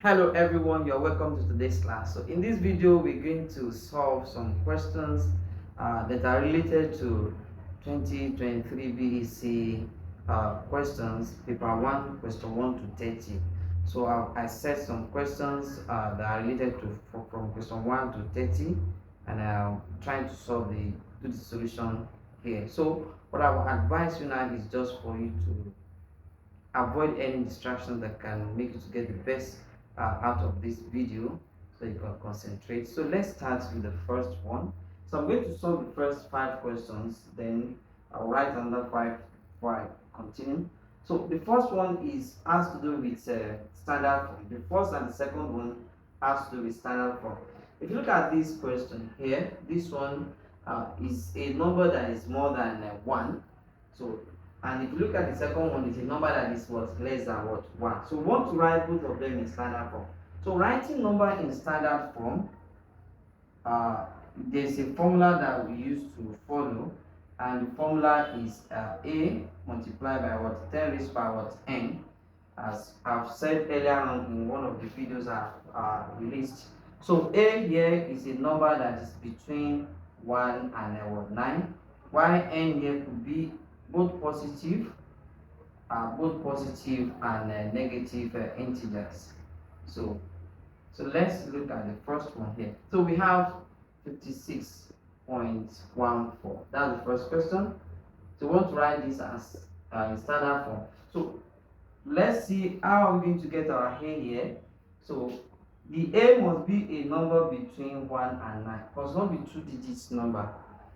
Hello everyone, you're welcome to today's class. So in this video, we're going to solve some questions that are related to 2023 BEC questions, paper 1, question 1 to 30. So I set some questions that are related to from question 1 to 30, and I'm trying to do the solution here. So what I will advise you now is just for you to avoid any distractions that can make you to get the best out of this video so you can concentrate. So let's start with the first one. So I'm going to solve the first 5 questions, then I'll write another 5 before I continue. So the first one has to do with standard form. The first and the second one has to do with standard form. If you look at this question here, this one is a number that is more than 1. So, and if you look at the second one, it's a number that is what less than what 1. So we want to write both of them in standard form. So writing number in standard form, uh, there's a formula that we use to follow, and the formula is a multiplied by what 10 raised by what n, as I've said earlier on in one of the videos I've released. So a here is a number that is between 1 and 9, while n here could be both positive and negative integers. So let's look at the first one here. So we have 56.14. That's the first question. So we want to write this as in standard form. So let's see how are we going to get our a here. So the a must be a number between 1 and 9. It must not be 2 digits number.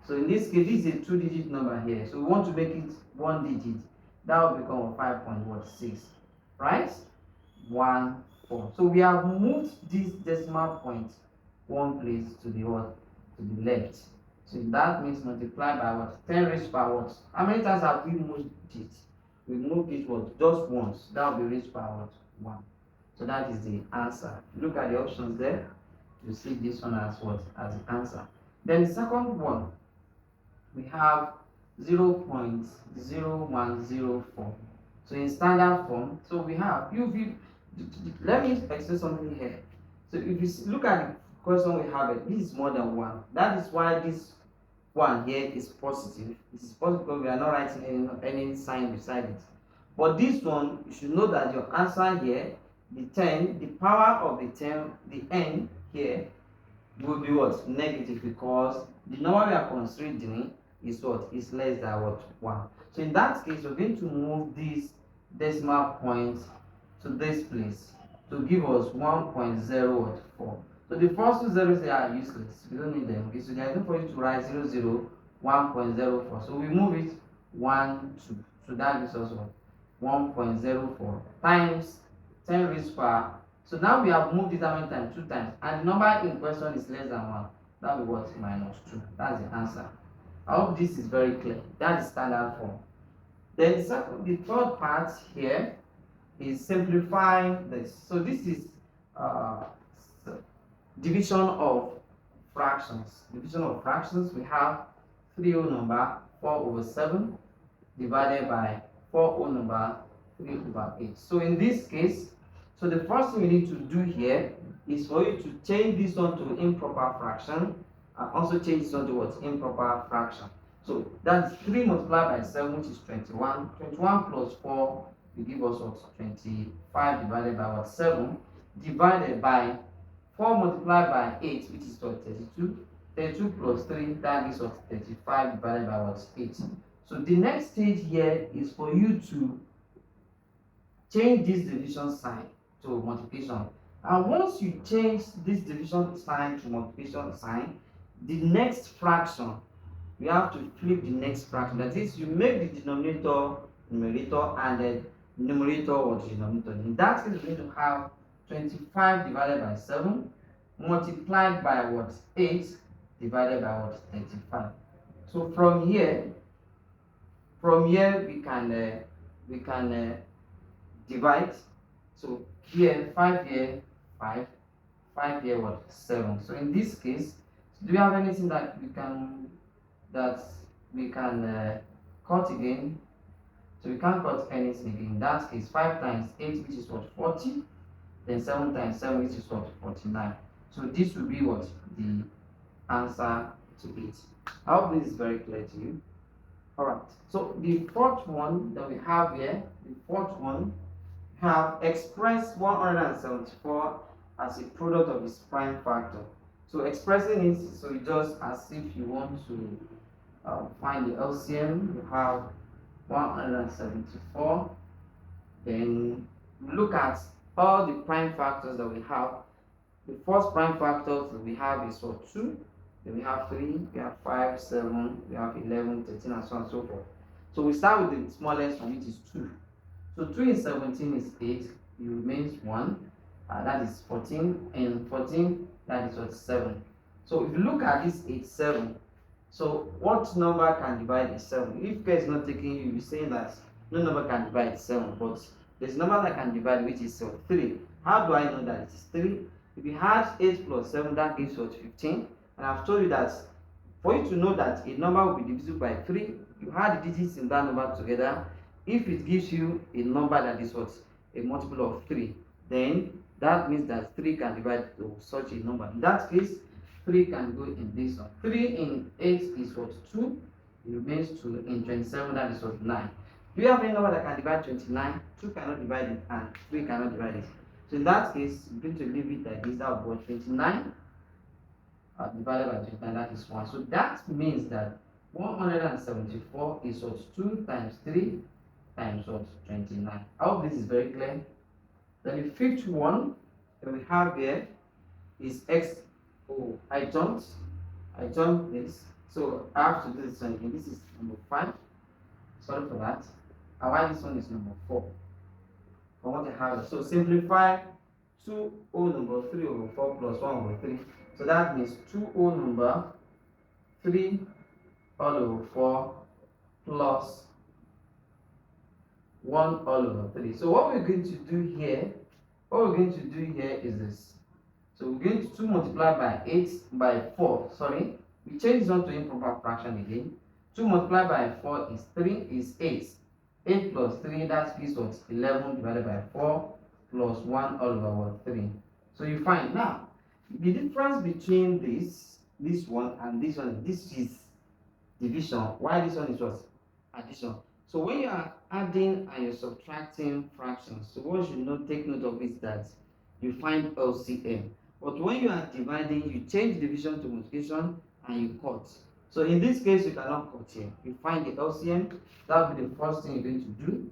So in this case, this is a 2-digit number here. So we want to make it 1 digit. That will become 5.6, right? 1, 4. So we have moved this decimal point one place to the what? To the left. So that means multiply by what? 10 raised by what? How many times have we moved it? We moved it what? Just once. That will be raised by what? 1. So that is the answer. Look at the options there. You see this one as what? As the answer. Then the second one, we have 0.0104. So in standard form, so we have let me explain something here. So if you look at the question we have, this is more than 1. That is why this one here is positive. This is positive because we are not writing any sign beside it. But this one, you should know that your answer here, the 10, the power of the 10, the n here will be what? Negative, because the number we are considering is what? Is less than what? 1. So in that case, we're going to move this decimal point to this place to give us 1.04. So the first two zeros here are useless. We don't need them. Okay, so there's no for you to write 1.04. So we move it 1, 2. So that gives us what? 1.04 times 10 raised power. So now we have moved it how many times? 2 times. And the number in question is less than 1. That will be what? -2. That's the answer. I hope this is very clear. That is standard form. Then the third part here is simplifying this. So this is uh, division of fractions. Division of fractions, we have 3 whole number 4/7 divided by 4 whole number 3/8. So in this case, so the first thing we need to do here is for you to change this one to improper fraction, and also change this one to what? Improper fraction. So that's 3 multiplied by 7, which is 21. 21 plus 4 will give us what? 25 divided by what? 7 divided by 4 multiplied by 8, which is what? 32. 32 plus 3, that gives us 35 divided by what? 8. So the next stage here is for you to change this division sign to multiplication. And once you change this division sign to multiplication sign, the next fraction, you have to flip the next fraction. That is, you make the denominator numerator and the numerator or denominator. In that case, we're going to have 25 divided by 7 multiplied by what? 8 divided by what? 35. So from here we can divide. So here 5 here 5, 5 here what? 7. So in this case, do we have anything that we can cut again? So we can't cut anything again. In that case, 5 times 8, which is what? 40, then 7 times 7, which is what? 49. So this will be what? The answer to it. I hope this is very clear to you. Alright, so the fourth one that we have here, the fourth one, have expressed 174 as a product of its prime factor. So expressing it, so it's just as if you want to find the LCM. You have 174, then look at all the prime factors that we have. The first prime factors that we have is for 2, then we have 3, we have 5, 7, we have 11, 13, and so on and so forth. So we start with the smallest one, which is 2. So 2 in 17 is 8, it remains 1, that is 14, and 14, that is what? 7. So if you look at this 8, 7, so what number can divide 7? If care is not taking, you'll be saying that no number can divide 7, but there's a number that can divide, which is 3. How do I know that it is 3? If you had 8 plus 7, that gives what? 15. And I've told you that for you to know that a number will be divisible by 3, you add the digits in that number together. If it gives you a number that is what? A multiple of 3, then that means that 3 can divide to such a number. In that case, 3 can go in this one. 3 in 8 is what? 2. It remains 2. In 27, that is what? 9. Do you have any number that can divide 29? 2 cannot divide it and 3 cannot divide it. So in that case, you're going to leave it like this. That would be 29 divided by 29, that is 1. So that means that 174 is what? 2 times 3 times what? 29. I hope this is very clear. Then the fifth one that we have here is x. Oh, I jumped this. So I have to do this one again. This is number 5. Sorry for that. And why this one is number 4? I want to have it. So simplify 2 whole number 3 over 4 plus 1 over 3. So that means 2 whole number 3 all over 4 plus 1 all over 3. So what we're going to do here, is this. So we're going to 2 multiplied by 8 by 4. Sorry, we change this one to improper fraction again. 2 multiplied by 4 is 3 is 8. 8 plus 3, that gives what? 11 divided by 4 plus 1 all over what? 3. So you find now the difference between this one and this one. This is division. Why this one is what? Addition. So when you are adding and you're subtracting fractions, so what you know, take note of is that you find LCM. But when you are dividing, you change division to multiplication and you cut. So in this case, you cannot cut here. You find the LCM. That will be the first thing you're going to do,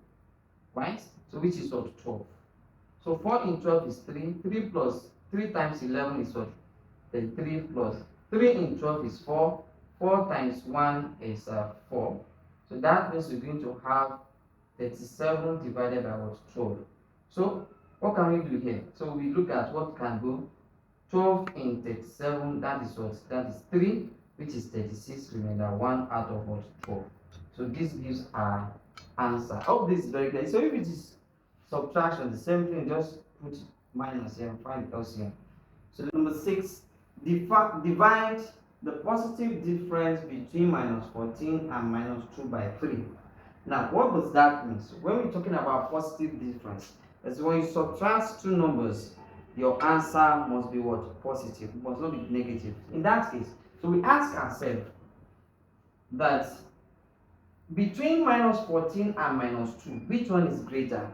right? So which is what? 12. So 4 in 12 is 3. 3 plus 3 times 11 is what? Then 3 plus 3 in 12 is 4. 4 times 1 is 4. So that means we're going to have 37 divided by what? 12. So what can we do here? So we look at what can go. 12 in 37, that is what? That is 3, which is 36. Remember, 1 out of what? 12. So this gives our answer. I hope this is very clear. So if it is subtraction, the same thing, just put minus here and find the LCM. So number 6, divide the positive difference between minus 14 and minus 2 by 3. Now, what does that mean? So when we're talking about positive difference, it's when you subtract 2 numbers, your answer must be what? Positive. It must not be negative. In that case, so we ask ourselves that between minus 14 and minus 2, which one is greater?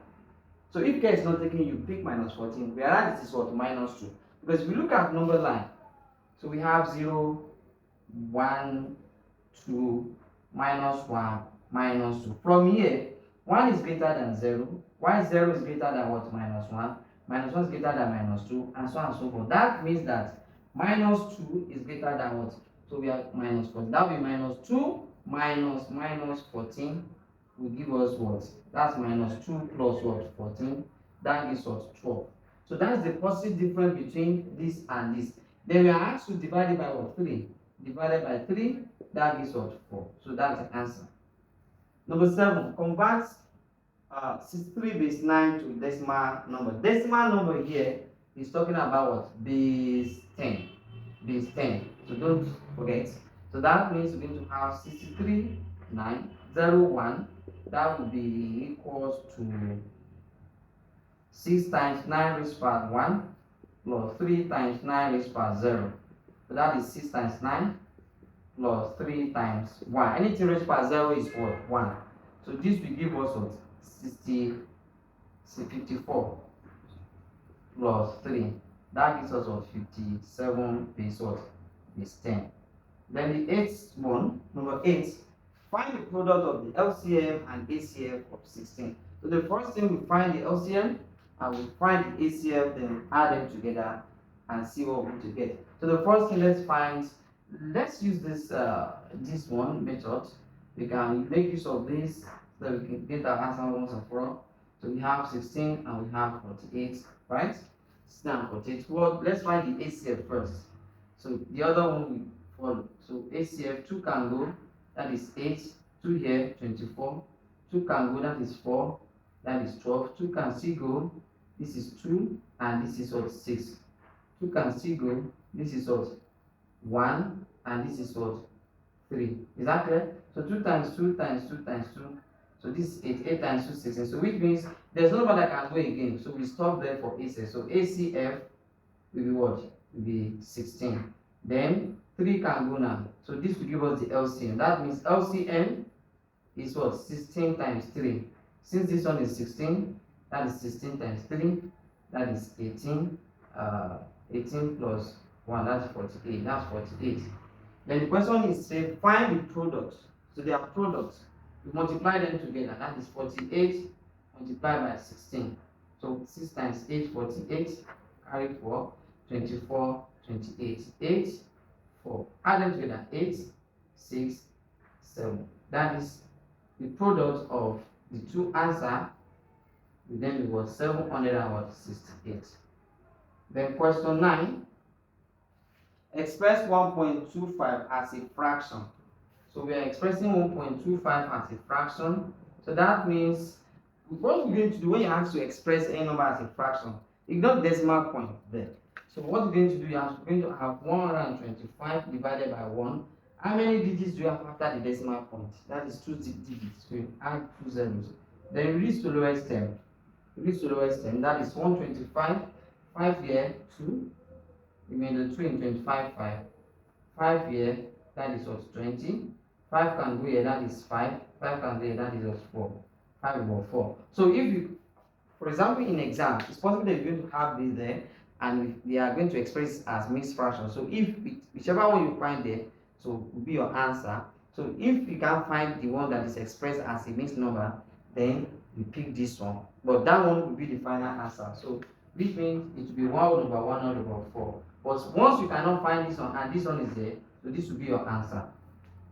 So if care is not taken, you pick minus 14, whereas this is what? Minus 2. Because if we look at number line, so we have 0, 1, 2, minus 1, minus 2. From here, 1 is greater than 0. Why 0 is greater than what? Minus 1. Minus 1 is greater than minus 2, and so on and so forth. That means that minus 2 is greater than what? So we have minus 14. That will be minus 2 minus 14 will give us what? That's minus 2 plus what? 14. That gives us 12. So that's the positive difference between this and this. Then we are asked to divide it by what? 3. Divided by 3, that gives what? 4. So that's the answer. Number 7, convert 63 base 9 to decimal number. Decimal number here is talking about what? Base 10. Base 10. So don't forget. So that means we're going to have 63, 9, 0, 1. That would be equals to 6 times 9 raised power 1 plus 3 times 9 raised power 0. So that is 6 times 9 plus 3 times 1. Anything raised power 0 is what? 1. So this will give us what? 54 plus 3. That gives us what? 57 base what? Base 10. Then the eighth one, number 8, find the product of the LCM and ACF of 16. So the first thing we find the LCM and we find the ACF, then add them together and see what we're going to get. So the first thing, let's use this one method. We can make use of this so we can get our answer once and for all. So we have 16 and we have 48, right? 16 and 48. Well, let's find the ACF first. So the other one we follow. So ACF 2 can go, that is 8, 2 here, 24. 2 can go, that is 4, that is 12. 2 can still go, this is 2, and this is what? 6. 2 can still go, this is what? 1, and this is what? 3. Is that clear? So 2 times 2 times 2 times 2. So this is 8, 8 times 2, 16. So which means there's no one that can go again. So we stop there for ACF. So ACF will be what? Will be 16. Then 3 can go now. So this will give us the LCM. That means LCM is what? 16 times 3. Since this one is 16, that is 16 times 3. That is 18. 18 plus 1, that's 48. That's 48. Then the question is, say, find the products. So they are products. We multiply them together. That is 48 multiplied by 16. So 6 times 8, 48. Carry 4, 24, 28. 8, 4. Add them together. 8, 6, 7. That is the product of the two answers. Then it was 768. Then question 9. Express 1.25 as a fraction. So we are expressing 1.25 as a fraction. So that means what we're going to do when you have to express any number as a fraction, ignore the decimal point there. So what we're going to do is we're going to have 125 divided by 1. How many digits do you have after the decimal point? That is 2 digits. So you add 2 zeros. Then reduce to lowest term. Reduce to lowest term. That is 125. 5 here, 2. Remainder 2 in 25, 5. 5 here, that is what? 20. 5 can go here, that is 5. 5 can go here, that is what? 4. 5 over 4. So if you, for example, in exam, it's possible that you're going to have this there and they are going to express as mixed fraction. So if whichever one you find there, so will be your answer. So if you can't find the one that is expressed as a mixed number, then you pick this one. But that one will be the final answer. So which means it will be 1 over 1 over 4. But once you cannot find this one and this one is there, so this will be your answer.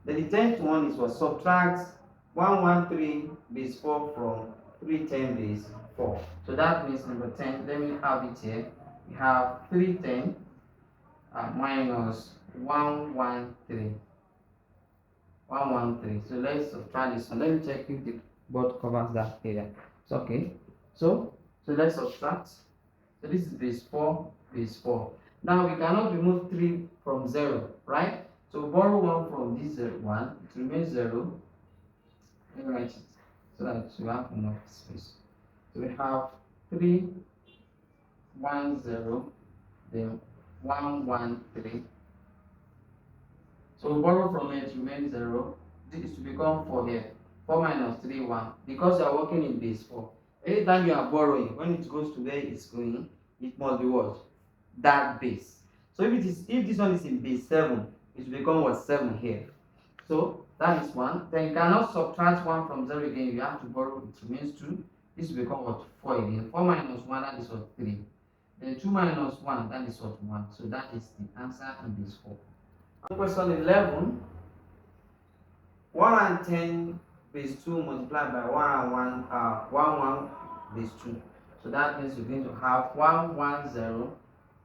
Then the 10th one is what? Subtract 113 base 4 from 310 base 4. So that means number 10, let me have it here. We have 310 minus 113. 113. So let's subtract this one. Let me check if the board covers that area. It's okay. So let's subtract. So this is base 4, base 4. Now we cannot remove 3 from 0, right? So borrow 1 from this 1, it remains 0. Let me write it so that we have enough space. So we have 3, 1, 0, then 1, 1, 3. So we borrow from it, it remains 0. This is to become 4 here. 4 minus 3, 1. Because you are working in base 4. Anytime you are borrowing, when it goes to where it's going, it must be what? That base. So if this one is in base 7, it will become what? 7 here. So that is 1. Then you cannot subtract 1 from 0 again. You have to borrow, it remains 2. This will become what? 4 again. 4 minus 1, that is what? 3. Then 2 minus 1, that is what? 1. So that is the answer in base 4. Question 11. 110 base 2 multiplied by 1 base 2. So that means you're going to have 110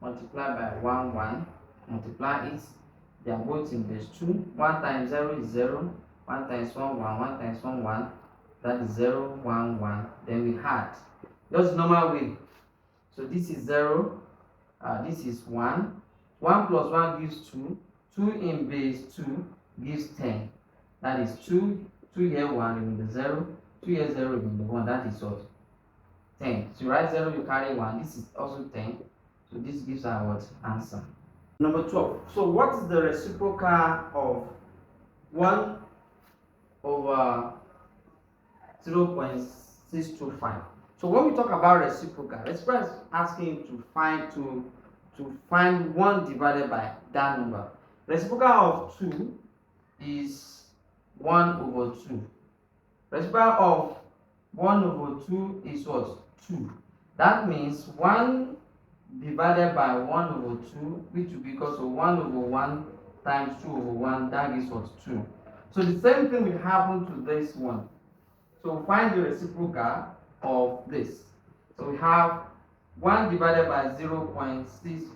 multiplied by 1 multiply it. They are both in base 2. 1 times 0 is 0. 1 times 1 1. 1 times 1 1. That is 0 1 1. Then we had just normal way. So this is 0. This is 1. 1 plus 1 gives 2. 2 in base 2 gives 10. That is 2. 2 here 1 in the 0. 2 here 0 in the 1. That is what? 10. So you write 0, you carry 1. This is also 10. So this gives our what? Answer. Number 12. So what is the reciprocal of 1 over 0.625? So when we talk about reciprocal, let's first asking you to find 1 divided by that number. Reciprocal of 2 is 1 over 2. Reciprocal of 1 over 2 is what? 2. That means 1 divided by 1 over 2, which will be equal to 1 over 1 times 2 over 1, that is what? 2. So the same thing will happen to this one. So find the reciprocal of this. So we have 1 divided by 0.625.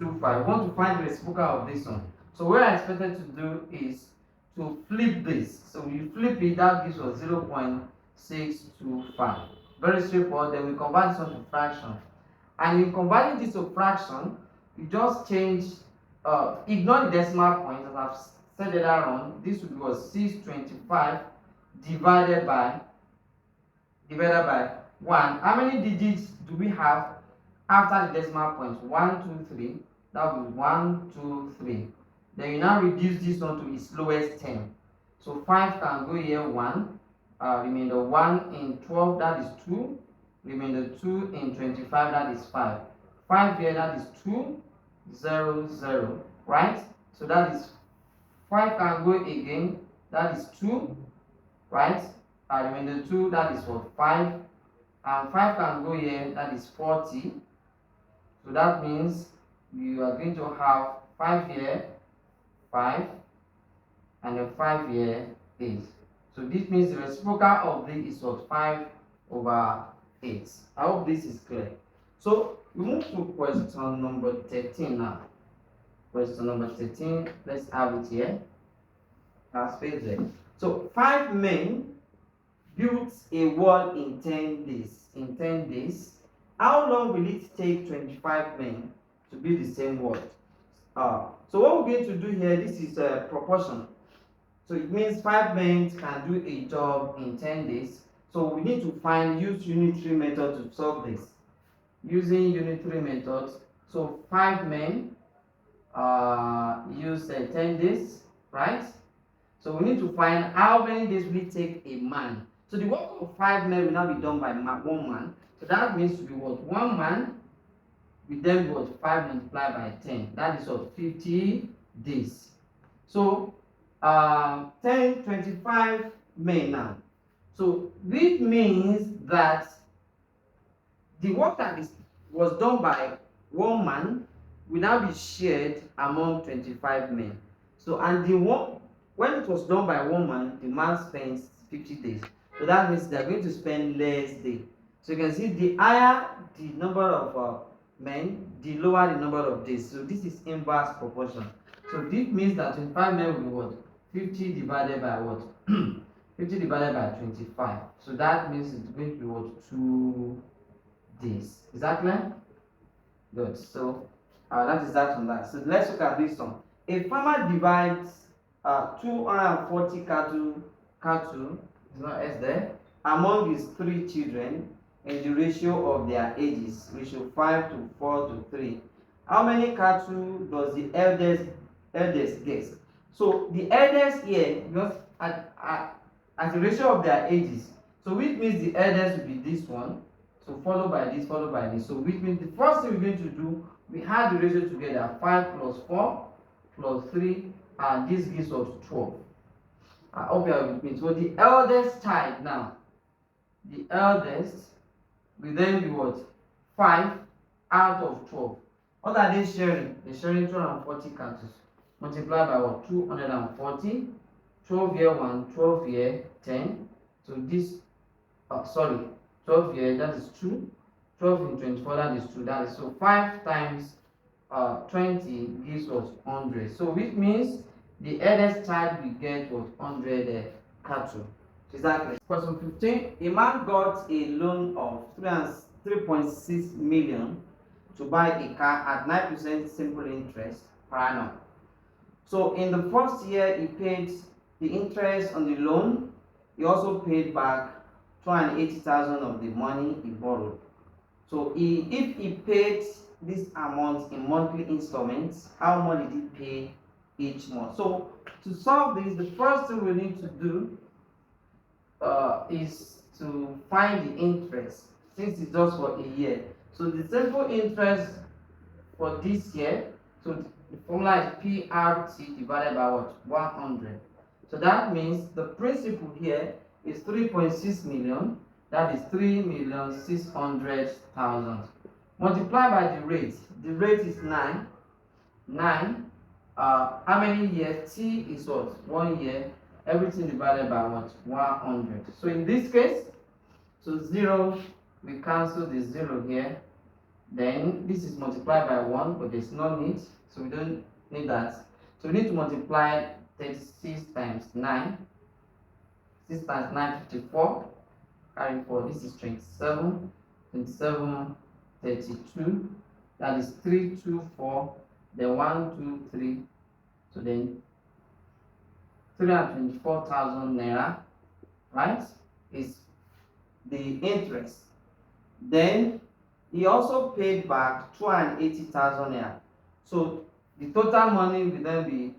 We want to find the reciprocal of this one. So what I expected to do is to flip this. So you flip it, that gives us 0.625. Very straightforward. Then we convert this one to fraction. And in converting this to fraction, you just change, ignore the decimal point, as I've said earlier on. This would be 625 divided by 1. How many digits do we have after the decimal point? 1, 2, 3. That will be 1, 2, 3. Then you now reduce this one to its lowest term. So 5 can go here, 1. Remainder 1 in 12, that is 2. Remainder 2 in 25, that is 5. 5 here, that is 2, 0, 0. Right? So that is 5 can go again, that is 2. Right? Remainder 2, that is what? 5. And 5 can go here, that is 40. So that means you are going to have 5 here, 5, and then 5 here, 8. So this means the reciprocal of this is what? 5 over 8. I hope this is clear. So we move to question number 13 now. Question number 13, let's have it here. Space there. So 5 men built a wall in 10 days. In 10 days, how long will it take 25 men to build the same wall? So what we're going to do here, this is a proportion. So it means 5 men can do a job in 10 days. So we need to use unitary method to solve this. Using unitary method, so 5 men use 10 days, right? So we need to find how many days will it take a man. So the work of 5 men will now be done by 1 man. So that means to be what? 1 man will then be what? 5 multiplied by 10. That is what? 50 days. So 25 men now. So this means that the work that was done by 1 man will now be shared among 25 men. So and when it was done by 1 man, the man spends 50 days. So that means they are going to spend less days. So you can see the higher the number of men, the lower the number of days. So this is inverse proportion. So this means that 25 men will be what? 50 divided by what? 50 divided by 25. So that means it's going to be what? 2 days. Is that clear? Good. So that is that on that. So let's look at this one. A farmer divides 240 cattle, is not S there, among his 3 children in the ratio of their ages, ratio 5 to 4 to 3. How many cattle does the eldest get? So the eldest here, because at the ratio of their ages, so which means the eldest will be this one, so followed by this, followed by this. So which means the first thing we're going to do, we add the ratio together, 5 plus 4 plus 3, and this gives us 12. I hope you are with me. So the eldest child now, the eldest will then be what? 5 out of 12. What are they sharing? They're sharing 240 cattle. Multiplied by what? 240. 12 here 1, 12 here 10. So this, 12 here, that is 2. 12 in 24, that is 2. That is so 5 times 20 gives us 100. So which means the eldest child will get what? 100 cattle. Exactly. Question 15. A man got a loan of 3.6 million to buy a car at 9% simple interest per annum. So in the first year, he paid the interest on the loan. He also paid back 280,000 of the money he borrowed. So if he paid this amount in monthly installments, how much did he pay each month? So to solve this, the first thing we need to do is to find the interest, since it's just for a year. So the simple interest for this year, so the formula is PRT divided by what? 100. So that means the principal here is 3.6 million. That is 3,600,000. Multiply by the rate. The rate is 9. 9. How many years? T is what? 1 year. Everything divided by what? 100. So in this case, so 0, we cancel the 0 here. Then this is multiplied by 1, but there's no need, so we don't need that. So we need to multiply 36 times 9. 6 times 9, 54. Carry 4. This is 27. 27, 32. That is 324. Then 1, 2, 3. So then 324,000 naira, right, is the interest. Then he also paid back 280,000 naira. So the total money will then be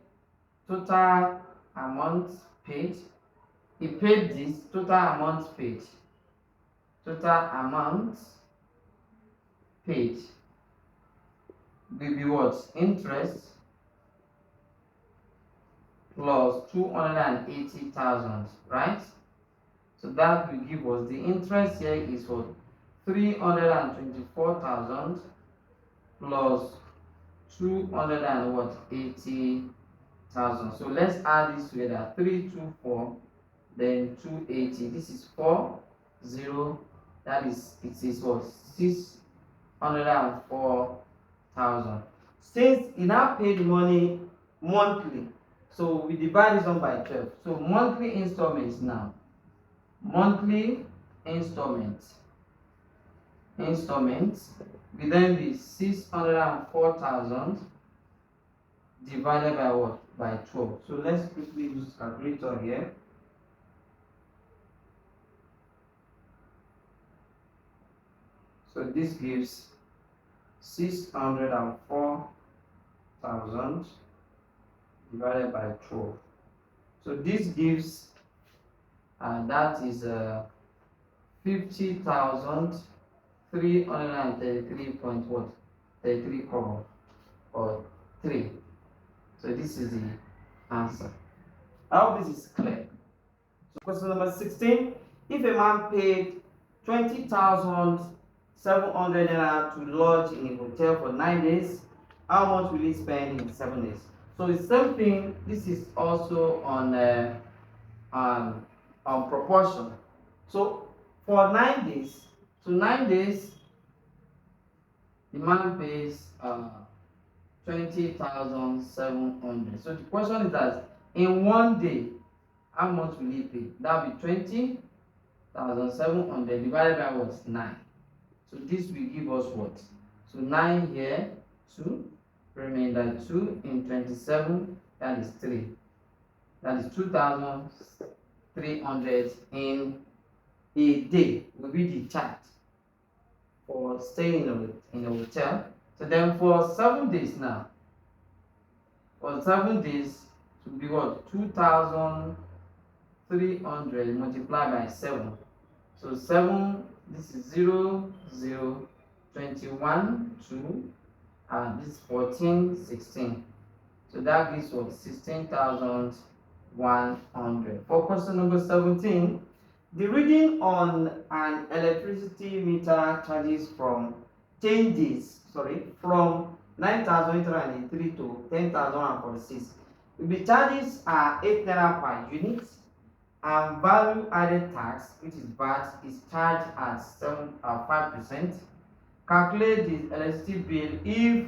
total amount paid. He paid this total amount paid. Total amount paid will be what? Interest plus 280,000, right? So that will give us the interest here is what? 324,000 plus 280,000. So let's add this together. 324, then 280. This is 40. That is, it is what? 604,000. Since he now paid money monthly, so we divide this one by 12. So monthly installments now. Monthly installments will then be 604,000 divided by what? By 12. So let's quickly use calculator here. So this gives 604,000 divided by 12. So this gives, that is 50,333.33 kobo or 3. So this is the answer. I hope this is clear. So question number 16. If a man paid 20,700 naira to lodge in a hotel for 9 days, how much will he spend in 7 days? So it's same thing. This is also on proportion. So for 9 days, the man pays 20,700. So the question is that in 1 day, how much will he pay? That will be 20,700 divided by what? 9. So this will give us what? So 9 here, 2, remainder 2 in 27, that is 3. That is 2,300 in a day will be the charge for staying in a hotel. So then for 7 days now, for 7 days to be what? 2,300 multiplied by 7. So 7, this is 0, 0, 21, 2, and this is 14, 16. So that gives what? 16,100. For question number 17, the reading on an electricity meter charges from 9,803 to 10,046. The charges are 8 naira per unit, and value added tax, which is VAT, is charged at 5%. Calculate the electricity bill if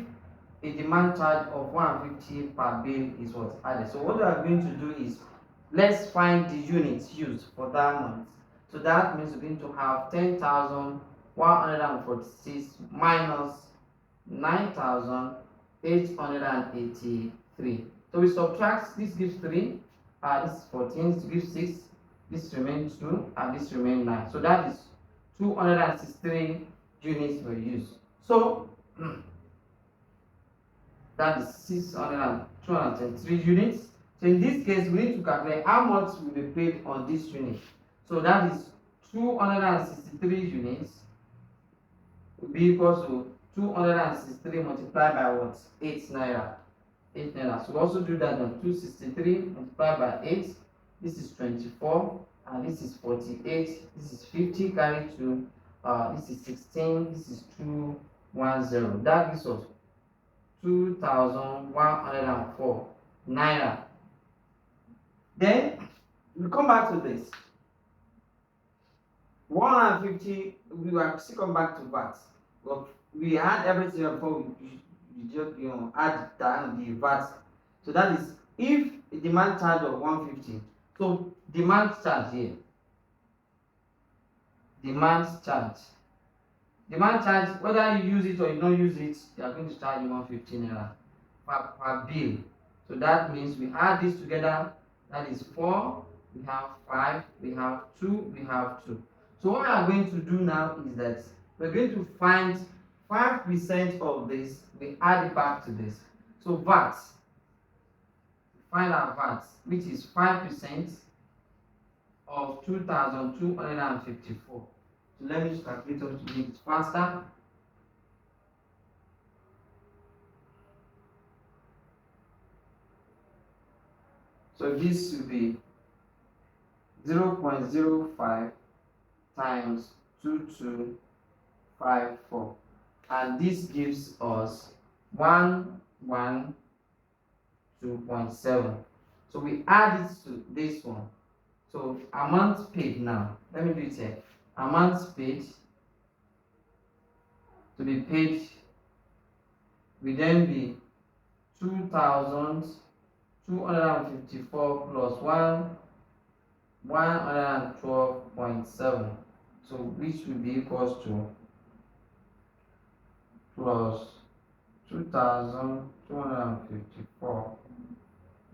a demand charge of 150 per bill is what added. So what we are going to do is, let's find the units used for that month. So that means we're going to have 10,146 minus 9,883. So we subtract, this gives 3, this is 14, this gives 6, this remains 2, and this remains 9. So that is 263 units were used. So that is 223 units. So in this case, we need to calculate how much will be paid on this unit. So that is 263 units will be equal to 263 multiplied by what? 8 naira. 8 naira. So we also do that on 263 multiplied by 8. This is 24, and this is 48. This is 50 carried to this is 16. This is 210. That gives us 2,104 naira. Then we come back to this 150. We will still come back to VAT. But we had everything before we just add the VAT. So that is if a demand charge of 150. So demand charge here. Demand charge, whether you use it or you don't use it, you are going to charge you 150 naira per bill. So that means we add this together. That is 4, we have 5, we have 2, we have 2. So what we are going to do now is that we're going to find 5% of this, we add it back to this. So VAT, find our VAT, which is 5% of 2,254. So let me just calculate it to make it faster. So this will be 0.05 times 2254, and this gives us 112.7. So we add it to this one. So amount paid now. Let me do it here. Amounts paid to be paid will then be 2,254 plus 112.7. So which will be equals to plus 2,254.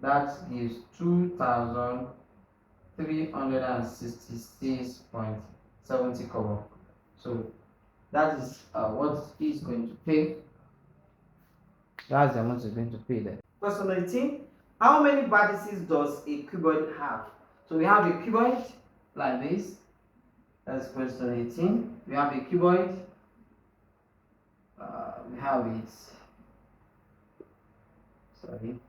That gives 2,366.70 kobo. So that is what he's going to pay. That's the amount he's going to pay there. Question 18. How many vertices does a cuboid have? So we have a cuboid like this. That's question 18. We have a cuboid. We have it. Sorry.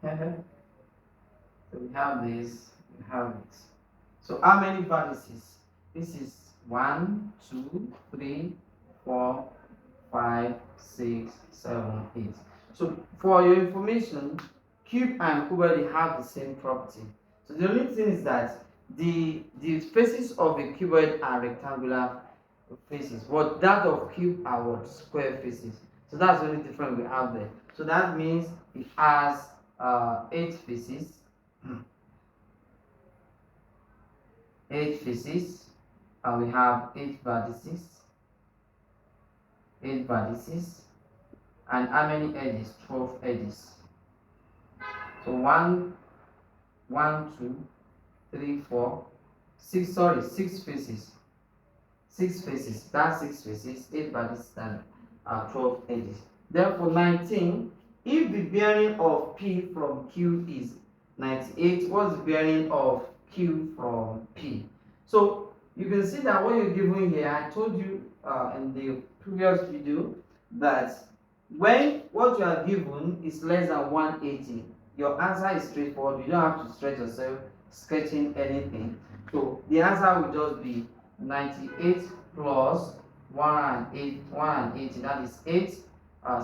So we have this. We have it. So how many vertices? This is 1, 2, 3, 4, 5, 6, 7, 8. So for your information, cube and cuboid have the same property. So the only thing is that the faces of a cuboid are rectangular faces, but that of cube are what? Square faces. So that's the only difference we have there. So that means it has 8 faces. 8 faces, and we have 8 vertices. 8 vertices. And how many edges? 12 edges. So 1, 2, 3, 4, 6, 6 faces. 6 faces. That's 6 faces, 8 vertices, and 12 edges. Therefore, 19, if the bearing of P from Q is 98, what's the bearing of Q from P? So you can see that what you're given here, I told you in the previous video that when what you are given is less than 180, your answer is straightforward. You don't have to stretch yourself sketching anything. So the answer will just be 98 plus 180, that is 8,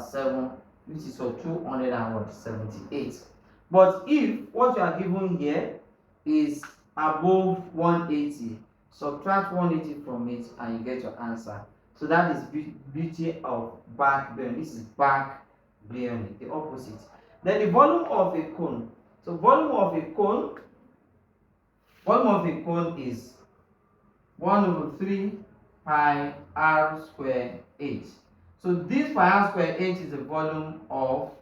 7, which is for 278. But if what you are given here is above 180, subtract 180 from it and you get your answer. So that is beauty of back bearing. This is back bearing, the opposite. Then the volume of a cone. So volume of a cone is 1/3 pi r square h. So this pi r square h is the volume of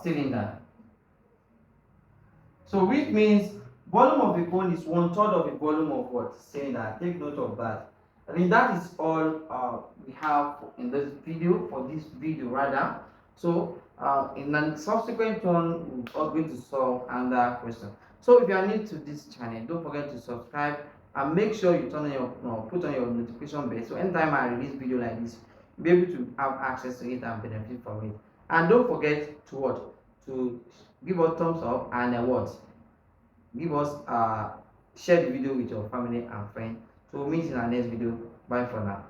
cylinder. So which means volume of a cone is 1/3 of the volume of what? Cylinder. Take note of that. I think that is all we have in this video, rather. So in the subsequent one, we're going to solve another question. So if you are new to this channel, don't forget to subscribe and make sure you turn on your put on your notification bell, so anytime I release video like this, you'll be able to have access to it and benefit from it. And don't forget to what? To give us thumbs up and give us share the video with your family and friends. So we'll meet in our next video. Bye for now.